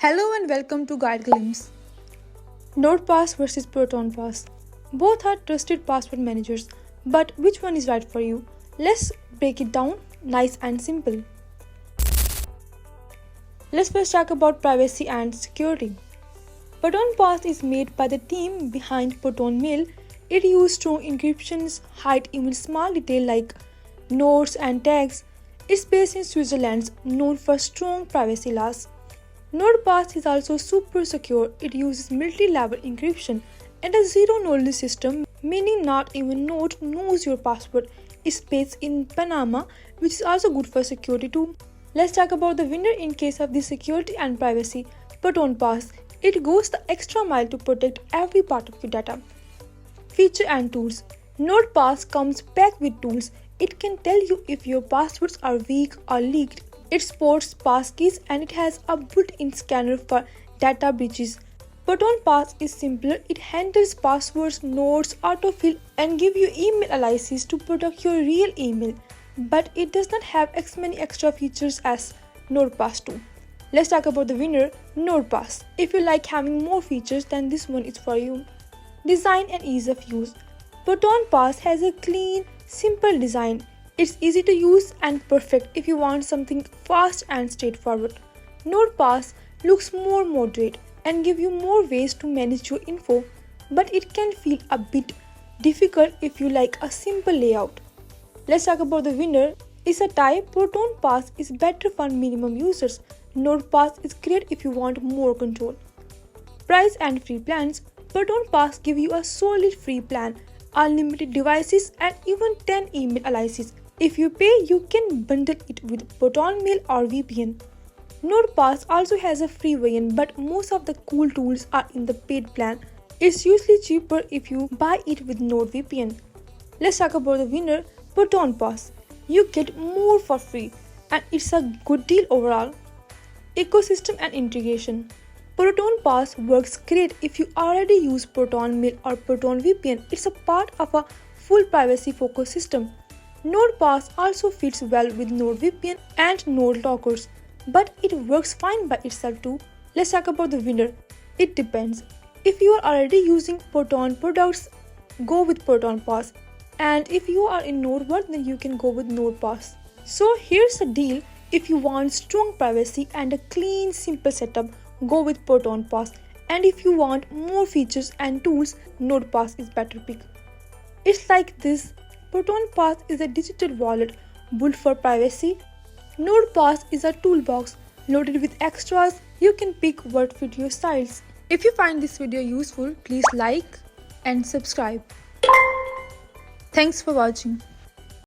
Hello and welcome to Guide Glimpse. NordPass versus Proton Pass. Both are trusted password managers, but which one is right for you? Let's break it down nice and simple. Let's first talk about privacy and security. Proton Pass is made by the team behind Proton Mail. It uses strong encryptions, hide even small detail like notes and tags. It's based in Switzerland, known for strong privacy laws. NordPass is also super secure. It uses multi-level encryption and a zero-knowledge system, meaning not even Node knows your password. It's based in Panama, which is also good for security too. Let's talk about the winner in case of the security and privacy. Proton Pass. It goes the extra mile to protect every part of your data. Feature and tools. NordPass comes packed with tools. It can tell you if your passwords are weak or leaked. It supports passkeys and it has a built-in scanner for data breaches. Proton Pass is simpler. It handles passwords, notes, autofill, and give you email aliases to protect your real email. But it does not have as many extra features as NordPass do. Let's talk about the winner, NordPass. If you like having more features, then this one is for you. Design and ease of use. Proton Pass has a clean, simple design. It's easy to use and perfect if you want something fast and straightforward. NordPass looks more moderate and give you more ways to manage your info, but it can feel a bit difficult if you like a simple layout. Let's talk about the winner. It's a tie. Proton Pass is better for minimum users. NordPass is great if you want more control. Price and free plans. Proton Pass give you a solid free plan, unlimited devices and even 10 email aliases. If you pay, you can bundle it with Proton Mail or VPN. NordPass also has a free version, but most of the cool tools are in the paid plan. It's usually cheaper if you buy it with NordVPN. Let's talk about the winner, Proton Pass. You get more for free and it's a good deal overall. Ecosystem and integration. Proton Pass works great if you already use Proton Mail or Proton VPN. It's a part of a full privacy-focused system. NordPass also fits well with NordVPN and Node lockers, but it works fine by itself too. Let's talk about the winner. It depends. If you are already using Proton products, go with Proton Pass. And if you are in Node world, then you can go with NordPass. So here's the deal. If you want strong privacy and a clean, simple setup, go with Proton Pass. And if you want more features and tools, NordPass is better pick. It's like this. Proton Pass is a digital wallet built for privacy. NordPass is a toolbox loaded with extras. You can pick what fit your styles. If you find this video useful, please like and subscribe. Thanks for watching.